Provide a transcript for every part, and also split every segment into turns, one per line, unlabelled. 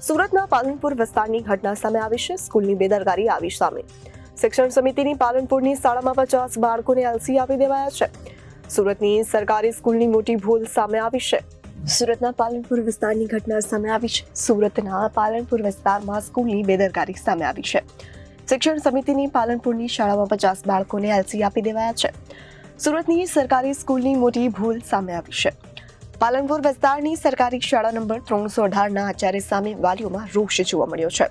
સુરતના પાલનપુર વિસ્તારની ઘટના સામે આવી છે. સ્કૂલની બેદરકારી આવી સામે. શિક્ષણ સમિતિની પાલનપુરની શાળામાં 50 બાળકોને એલસી આપી દેવાયા છે. સુરતની સરકારી સ્કૂલની મોટી ભૂલ સામે આવી છે. સુરતના પાલનપુર વિસ્તારની ઘટના સામે આવી છે. સુરતના પાલનપુર વિસ્તારમાં સ્કૂલની બેદરકારી સામે આવી છે. શિક્ષણ સમિતિની પાલનપુરની શાળામાં 50 બાળકોને એલસી આપી દેવાયા છે. સુરતની સરકારી સ્કૂલની મોટી ભૂલ સામે આવી છે. પાલનપુર વિસ્તારની સરકારી શાળા નંબર 318ના આચાર્ય સામે વાલીઓમાં રોષ જોવા મળ્યો છે.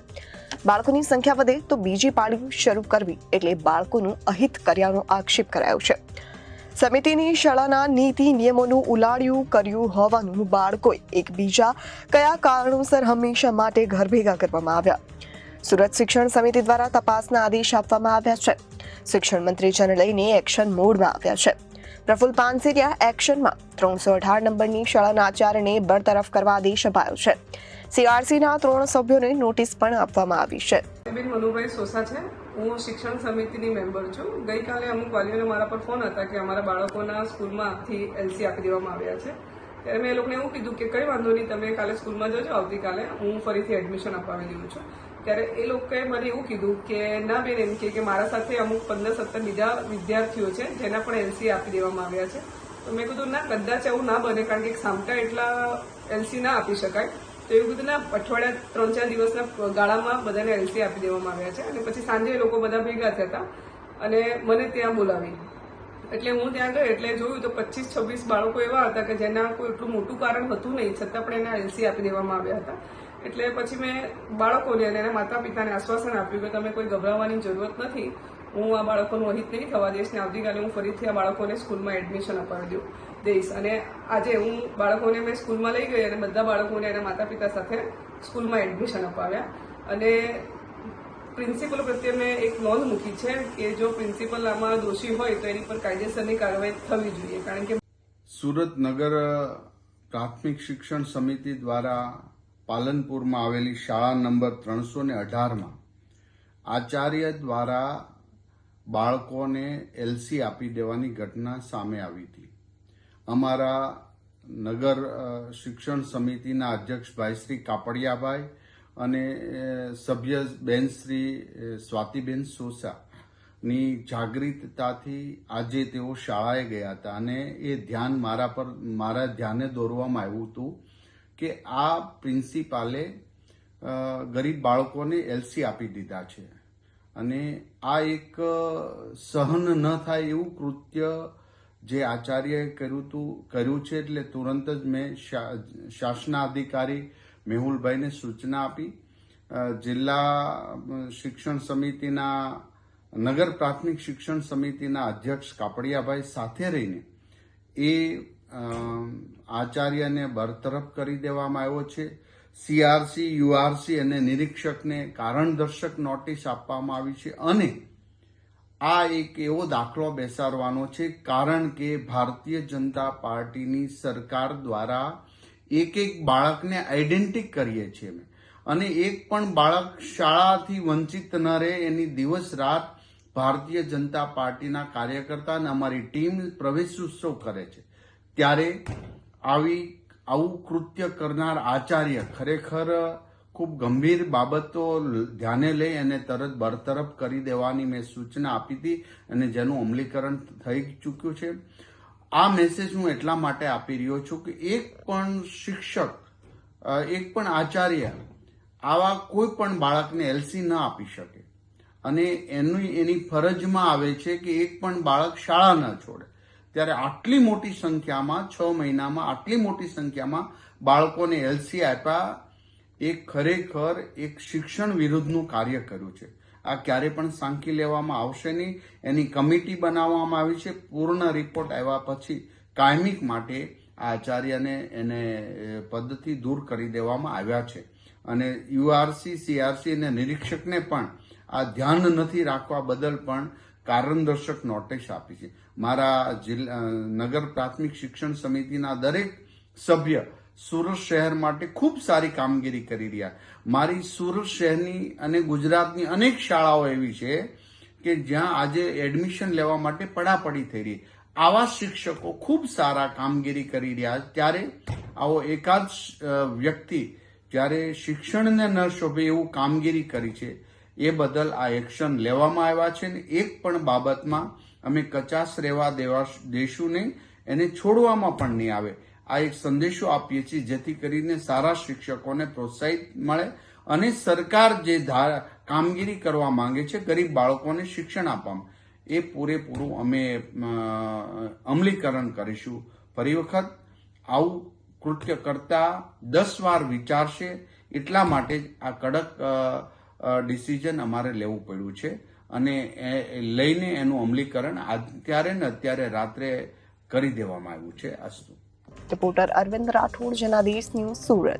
બાળકોની સંખ્યા વધે તો બીજી પાળી શરૂ કરવી એટલે બાળકોનું અહિત કર્યાનો આક્ષેપ કરાયો છે. સમિતિની શાળાના નીતિ નિયમોનું ઉલાળ્યું કર્યું હોવાનું બાળકોએ એકબીજા કયા કારણોસર હંમેશા માટે ઘર ભેગા કરવામાં આવ્યા. સુરત શિક્ષણ સમિતિ દ્વારા તપાસના આદેશ આપવામાં આવ્યા છે. શિક્ષણ મંત્રી જેને લઈને એક્શન મોડમાં આવ્યા છે. પ્રફુલ પાનસેરિયા એક્શનમાં 318 નંબરની શાળાના આચાર્યને બરતરફ કરવા આદેશ અપાયો છે. સીઆરસીના 3 સભ્યોને નોટિસ પણ આપવામાં આવી છે.
મનુભાઈ સોસા છે. હું શિક્ષણ સમિતિની મેમ્બર છું. ગઈકાલે અમુક વાલીઓને મારા પર ફોન હતા કે અમારા બાળકોના સ્કૂલમાંથી એલસી આપી દેવામાં આવ્યા છે. ત્યારે મેં એ લોકોને એવું કીધું કે કંઈ વાંધો નહીં, તમે કાલે સ્કૂલમાં જજો, આવતીકાલે હું ફરીથી એડમિશન અપાવી દઉં છું. ત્યારે એ લોકોએ મને એવું કીધું કે ના બેન, એમ કે મારા સાથે અમુક 15-17 બીજા વિદ્યાર્થીઓ છે જેના પણ એલસી આપી દેવામાં આવ્યા છે. તો મેં કીધું ના, કદાચ એવું ના બને, કારણ કે સામટા એટલા એલસી ના આપી શકાય. તો એવું કીધું ના, અઠવાડિયા 3-4 દિવસના ગાળામાં બધાને એલસી આપી દેવામાં આવ્યા છે. અને પછી સાંજે એ લોકો બધા ભેગા થયા હતા અને મને ત્યાં બોલાવી. એટલે હું ત્યાં ગઈ એટલે જોયું તો 25-26 બાળકો એવા હતા કે જેના કોઈ એટલું મોટું કારણ હતું નહીં, છતાં પણ એના એલસી આપી દેવામાં આવ્યા હતા. એટલે પછી મેં બાળકોને અને એના માતા પિતાને આશ્વાસન આપ્યું કે તમે કોઈ ગભરાવાની જરૂરત નથી, હું આ બાળકોનું અહિત નહીં થવા દઈશ ને આવતીકાલે હું ફરીથી આ બાળકોને સ્કૂલમાં એડમિશન અપાવી દઈશ. અને આજે હું બાળકોને મેં સ્કૂલમાં લઈ ગઈ અને બધા બાળકોને એના માતા પિતા સાથે સ્કૂલમાં એડમિશન અપાવ્યા. અને પ્રિન્સિપલ પ્રત્યે મેં એક નોંધ મૂકી છે કે જો પ્રિન્સિપલ આમાં દોષી હોય તો એની પર કાયદેસરની કાર્યવાહી થવી જોઈએ. કારણ કે
સુરત નગર પ્રાથમિક શિક્ષણ સમિતિ દ્વારા પાલનપુરમાં આવેલી શાળા નંબર 318માં આચાર્ય દ્વારા બાળકોને એલસી આપી દેવાની ઘટના સામે આવી હતી. અમારા નગર શિક્ષણ સમિતિના અધ્યક્ષ ભાઈ શ્રી કાપડિયાભાઈ અને સભ્ય બેન શ્રી સ્વાતિબેન સોસાની જાગૃતતાથી આજે તેઓ શાળાએ ગયા હતા અને એ ધ્યાન મારા ધ્યાને દોરવામાં આવ્યું હતું કે આ પ્રિન્સિપાલે ગરીબ બાળકોને એલસી આપી દીધા છે અને આ એક સહન ન થાય એવું કૃત્ય જે આચાર્યએ કર્યું છે. એટલે તુરંત જ મેં શાસનાધિકારી મેહુલભાઈને સૂચના આપી. જિલ્લા શિક્ષણ સમિતિના નગર પ્રાથમિક શિક્ષણ સમિતિના અધ્યક્ષ કાપડિયાભાઈ સાથે રહીને એ આચાર્યને બરતરફ કરી દેવામાં આવ્યો છે. સીઆરસી, યુઆરસી અને નિરીક્ષકને કારણદર્શક નોટિસ આપવામાં આવી છે અને આ એક એવો દાખલો બેસાડવાનો છે, કારણ કે ભારતીય જનતા પાર્ટીની સરકાર દ્વારા એક બાળકને આઈડેન્ટિટી કરીએ છીએ અને એક પણ બાળક શાળાથી વંચિત ન રહે એની દિવસ રાત ભારતીય જનતા પાર્ટીના કાર્યકર્તા અને અમારી ટીમ પ્રવેશ ઉત્સવ કરે છે. ત્યારે આવું કૃત્ય કરનાર આચાર્ય ખરેખર ખૂબ ગંભીર બાબતો ધ્યાને લઈ અને તરત બરતરફ કરી દેવાની મેં સૂચના આપી હતી અને જેનું અમલીકરણ થઈ ચૂક્યું છે. આ મેસેજ હું એટલા માટે આપી રહ્યો છું કે એક પણ શિક્ષક, એક પણ આચાર્ય આવા કોઈ પણ બાળકને એલસી ન આપી શકે અને એની ફરજમાં આવે છે કે એક પણ બાળક શાળા ન છોડે. ત્યારે આટલી મોટી સંખ્યામાં 6 મહિનામાં આટલી મોટી સંખ્યામાં બાળકોને એલસી આપ્યા એ ખરેખર એક શિક્ષણ વિરુદ્ધનું કાર્ય કર્યું છે. આ ક્યારે પણ સાંકી લેવામાં આવશે નહીં. એની કમિટી બનાવવામાં આવી છે. પૂર્ણ રિપોર્ટ આવ્યા પછી કાયમિક માટે આ આચાર્યને એને પદથી દૂર કરી દેવામાં આવ્યા છે અને યુઆરસી, સીઆરસી અને નિરીક્ષકને પણ આ ધ્યાન નથી રાખવા બદલ પણ કારણદર્શક નોટિસ આપી છે. મારા નગર પ્રાથમિક શિક્ષણ સમિતિના દરેક સભ્ય સુરત શહેર માટે ખૂબ સારી કામગીરી કરી રહ્યા. મારી સુરત શહેરની અને ગુજરાતની અનેક શાળાઓ એવી છે કે જ્યાં આજે એડમિશન લેવા માટે પડાપડી થઈ રહી. આવા શિક્ષકો ખૂબ સારા કામગીરી કરી રહ્યા. ત્યારે આવો એકાદ વ્યક્તિ જ્યારે શિક્ષણને ન શોભે એવું કામગીરી કરી છે એ બદલ આ એક્શન લેવામાં આવ્યા છે ને એક પણ બાબતમાં અમે કચાશ રહેવા દેશું નહીં, એને છોડવામાં પણ નહીં આવે. આ એક સંદેશો આપીએ છીએ જેથી કરીને સારા શિક્ષકોને પ્રોત્સાહિત મળે અને સરકાર જે કામગીરી કરવા માંગે છે ગરીબ બાળકોને શિક્ષણ આપવામાં એ પૂરેપૂરું અમે અમલીકરણ કરીશું. ફરી વખત આવું કૃત્ય કરતા 10 વાર વિચારશે, એટલા માટે જ આ કડક ડિસિઝન અમારે લેવું પડ્યું છે અને લઈને એનું અમલીકરણ અત્યારે રાત્રે કરી દેવામાં આવ્યું છે. અસ્તુ.
Reporter Arvind Rathod, Janadesh news, Surat.